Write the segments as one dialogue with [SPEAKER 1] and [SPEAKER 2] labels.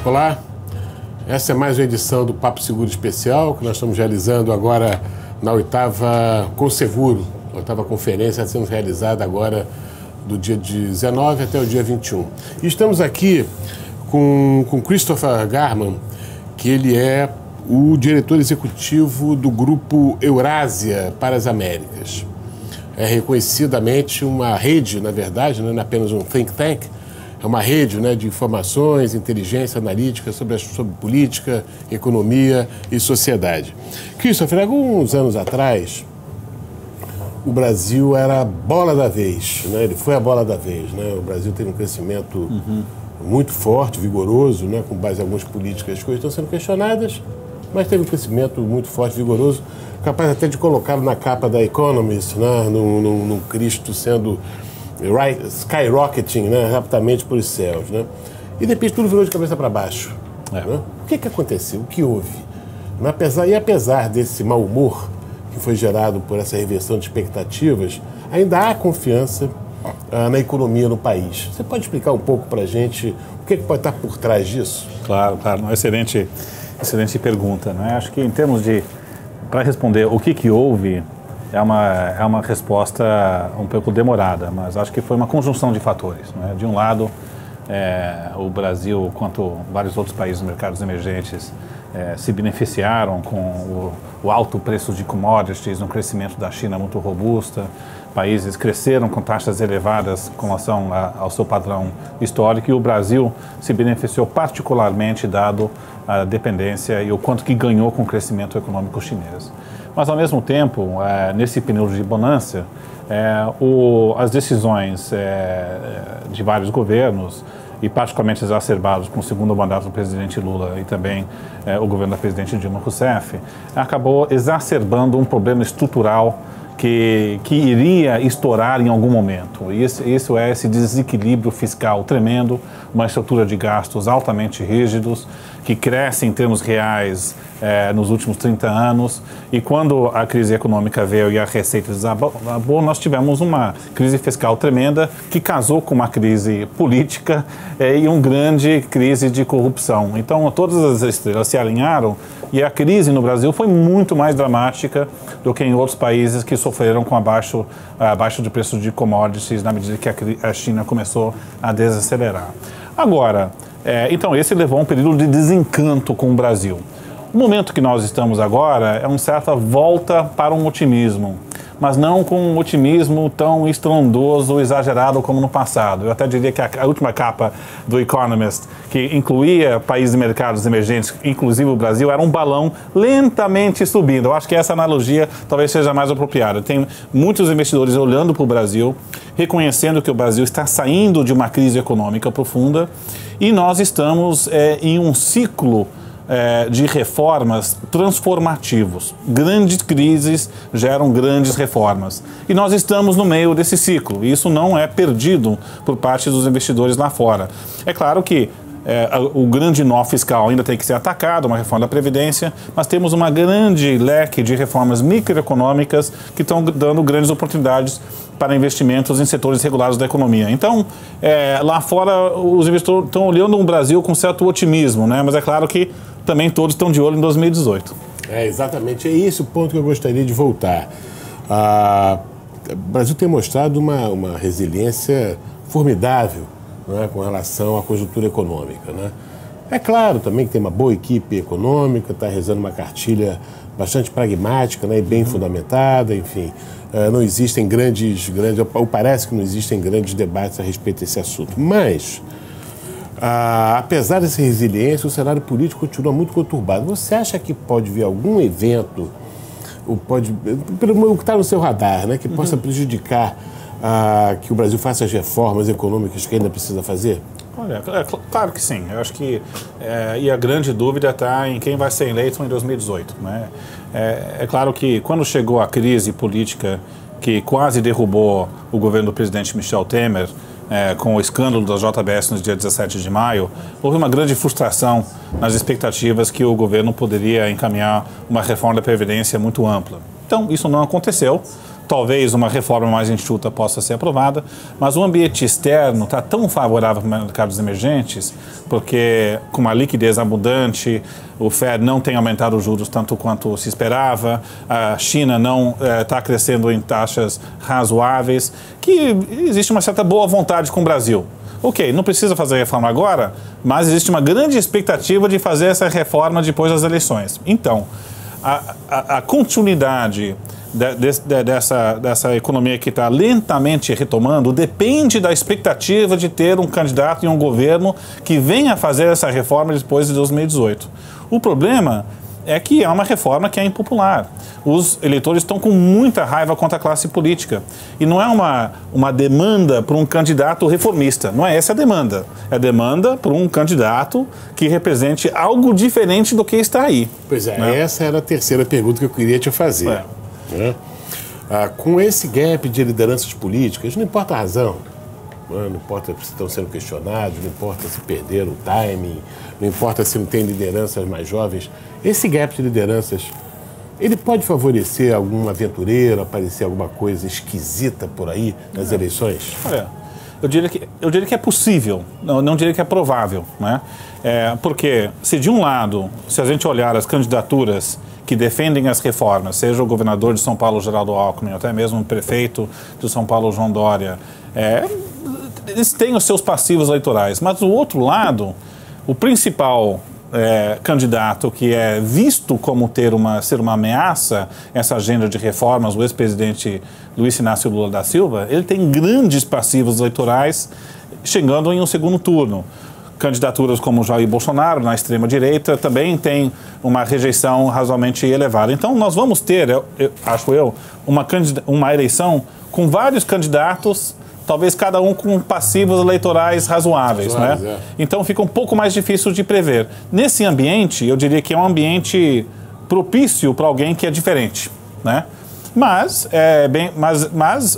[SPEAKER 1] Olá, essa é mais uma edição do Papo Seguro Especial, que nós estamos realizando agora na oitava Conseguro, a oitava conferência sendo realizada agora do dia 19 até o dia 21. E estamos aqui com Christopher Garman, que ele é o diretor executivo do Grupo Eurásia para as Américas. É reconhecidamente uma rede, na verdade, não é apenas um think tank, é uma rede, né, de informações, inteligência analítica sobre política, economia e sociedade. Christopher, alguns anos atrás, o Brasil era a bola da vez, né? Ele foi a bola da vez, né? O Brasil teve um crescimento muito forte, vigoroso, né, com base em algumas políticas que hoje estão sendo questionadas, mas teve um crescimento muito forte, vigoroso, capaz até de colocá-lo na capa da Economist, né, num Cristo sendo skyrocketing, né, rapidamente por os céus, né? E depois tudo virou de cabeça para baixo. Né? O que aconteceu? O que houve? Apesar desse mau humor que foi gerado por essa reversão de expectativas, ainda há confiança na economia no país. Você pode explicar um pouco para a gente o que pode estar por trás disso?
[SPEAKER 2] Claro. Uma excelente pergunta, né? Acho que em termos de... Para responder o que houve, é uma resposta um pouco demorada, mas acho que foi uma conjunção de fatores, né? De um lado, o Brasil, quanto vários outros países dos mercados emergentes, se beneficiaram com o alto preço de commodities, um crescimento da China muito robusta. Países cresceram com taxas elevadas com relação ao seu padrão histórico, e o Brasil se beneficiou particularmente dado a dependência e o quanto que ganhou com o crescimento econômico chinês. Mas, ao mesmo tempo, nesse período de bonança, as decisões de vários governos, e particularmente exacerbados com o segundo mandato do presidente Lula e também o governo da presidente Dilma Rousseff, acabou exacerbando um problema estrutural que iria estourar em algum momento. Isso é esse desequilíbrio fiscal tremendo, uma estrutura de gastos altamente rígidos, que cresce em termos reais nos últimos 30 anos. E quando a crise econômica veio e a receita desabou, nós tivemos uma crise fiscal tremenda que casou com uma crise política e uma grande crise de corrupção. Então, todas as estrelas se alinharam e a crise no Brasil foi muito mais dramática do que em outros países que sofreram com abaixo de preço de commodities na medida que a China começou a desacelerar. Agora, então esse levou a um período de desencanto com o Brasil. O momento que nós estamos agora é uma certa volta para um otimismo, mas não com um otimismo tão estrondoso, exagerado como no passado. Eu até diria que a última capa do Economist, que incluía países e mercados emergentes, inclusive o Brasil, era um balão lentamente subindo. Eu acho que essa analogia talvez seja mais apropriada. Tem muitos investidores olhando para o Brasil, reconhecendo que o Brasil está saindo de uma crise econômica profunda e nós estamos em um ciclo de reformas transformativos. Grandes crises geram grandes reformas. E nós estamos no meio desse ciclo. E isso não é perdido por parte dos investidores lá fora. É claro que o grande nó fiscal ainda tem que ser atacado, uma reforma da Previdência, mas temos uma grande leque de reformas microeconômicas que estão dando grandes oportunidades para investimentos em setores regulados da economia. Então, lá fora, os investidores estão olhando o Brasil com certo otimismo, né? Mas é claro que também todos estão de olho em 2018.
[SPEAKER 1] Exatamente. É esse o ponto que eu gostaria de voltar. O Brasil tem mostrado uma resiliência formidável, né, com relação à conjuntura econômica, né? É claro também que tem uma boa equipe econômica, está rezando uma cartilha bastante pragmática, né, e bem fundamentada, enfim. Não existem ou parece que não existem grandes debates a respeito desse assunto. Mas, apesar dessa resiliência, o cenário político continua muito conturbado. Você acha que pode vir algum evento, pelo que está no seu radar, né, que possa prejudicar que o Brasil faça as reformas econômicas que ainda precisa fazer?
[SPEAKER 2] Olha, claro que sim. Eu acho que e a grande dúvida está em quem vai ser eleito em 2018. Né? É claro que quando chegou a crise política que quase derrubou o governo do presidente Michel Temer, com o escândalo da JBS no dia 17 de maio, houve uma grande frustração nas expectativas que o governo poderia encaminhar uma reforma da Previdência muito ampla. Então, isso não aconteceu. talvez uma reforma mais enxuta possa ser aprovada, mas o ambiente externo está tão favorável para os mercados emergentes, porque com uma liquidez abundante, o Fed não tem aumentado os juros tanto quanto se esperava, a China não está crescendo em taxas razoáveis, que existe uma certa boa vontade com o Brasil. Ok, não precisa fazer a reforma agora, mas existe uma grande expectativa de fazer essa reforma depois das eleições. Então, a continuidade dessa economia que está lentamente retomando depende da expectativa de ter um candidato e um governo que venha fazer essa reforma depois de 2018. O problema é que é uma reforma que é impopular. Os eleitores estão com muita raiva contra a classe política. E não é uma demanda por um candidato reformista. Não é essa a demanda. É a demanda por um candidato que represente algo diferente do que está aí.
[SPEAKER 1] Pois é, né? Essa era a terceira pergunta que eu queria te fazer. Né? Com esse gap de lideranças políticas, não importa a razão, não importa se estão sendo questionados, não importa se perderam o timing, não importa se não tem lideranças mais jovens, esse gap de lideranças, ele pode favorecer algum aventureiro, aparecer alguma coisa esquisita por aí nas eleições?
[SPEAKER 2] Olha, eu diria que é possível, não diria que é provável, né? Porque se de um lado, se a gente olhar as candidaturas que defendem as reformas, seja o governador de São Paulo, Geraldo Alckmin, até mesmo o prefeito de São Paulo, João Dória, eles têm os seus passivos eleitorais, mas do outro lado, o principal candidato que é visto como ser uma ameaça essa agenda de reformas, o ex-presidente Luiz Inácio Lula da Silva, ele tem grandes passivos eleitorais chegando em um segundo turno. Candidaturas como Jair Bolsonaro, na extrema-direita, também tem uma rejeição razoavelmente elevada. Então, nós vamos ter, acho eu, uma eleição com vários candidatos, talvez cada um com passivos eleitorais razoáveis, né? Então, fica um pouco mais difícil de prever. Nesse ambiente, eu diria que é um ambiente propício para alguém que é diferente, né? Mas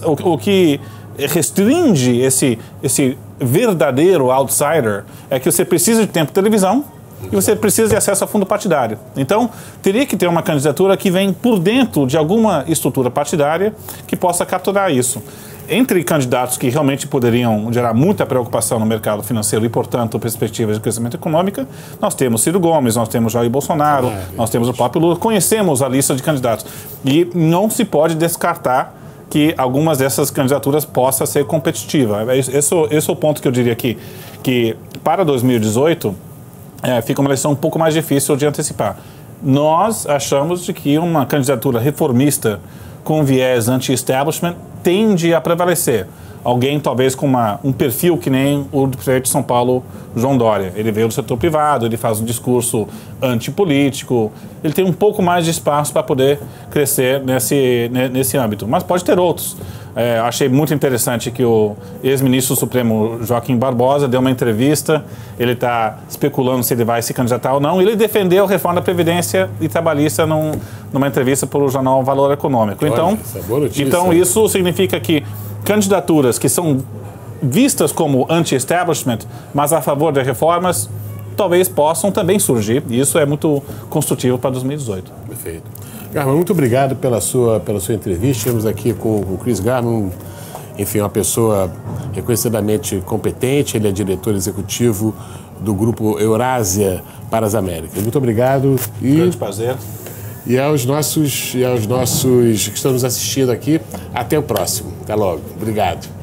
[SPEAKER 2] o que restringe esse verdadeiro outsider é que você precisa de tempo de televisão e você precisa de acesso a fundo partidário. Então, teria que ter uma candidatura que vem por dentro de alguma estrutura partidária que possa capturar isso. Entre candidatos que realmente poderiam gerar muita preocupação no mercado financeiro e, portanto, perspectivas de crescimento econômico, nós temos Ciro Gomes, nós temos Jair Bolsonaro, nós temos o próprio Lula. Conhecemos a lista de candidatos. E não se pode descartar que algumas dessas candidaturas possa ser competitiva. Esse é o ponto que eu diria que para 2018 fica uma eleição um pouco mais difícil de antecipar. Nós achamos de que uma candidatura reformista com viés anti-establishment tende a prevalecer. Alguém talvez com um perfil que nem o do prefeito de São Paulo, João Dória. Ele veio do setor privado, ele faz um discurso antipolítico, ele tem um pouco mais de espaço para poder crescer nesse âmbito. Mas pode ter outros. Achei muito interessante que o ex-ministro Supremo Joaquim Barbosa deu uma entrevista, ele está especulando se ele vai se candidatar ou não, ele defendeu a reforma da Previdência e Trabalhista numa entrevista para o jornal Valor Econômico. Então isso significa que candidaturas que são vistas como anti-establishment, mas a favor de reformas, talvez possam também surgir. E isso é muito construtivo para 2018.
[SPEAKER 1] Perfeito. Garman, muito obrigado pela sua entrevista. Estivemos aqui com o Chris Garman, enfim, uma pessoa reconhecidamente competente. Ele é diretor executivo do Grupo Eurásia para as Américas. Muito obrigado.
[SPEAKER 2] Grande prazer.
[SPEAKER 1] E aos nossos que estão nos assistindo aqui, até o próximo. Até logo. Obrigado.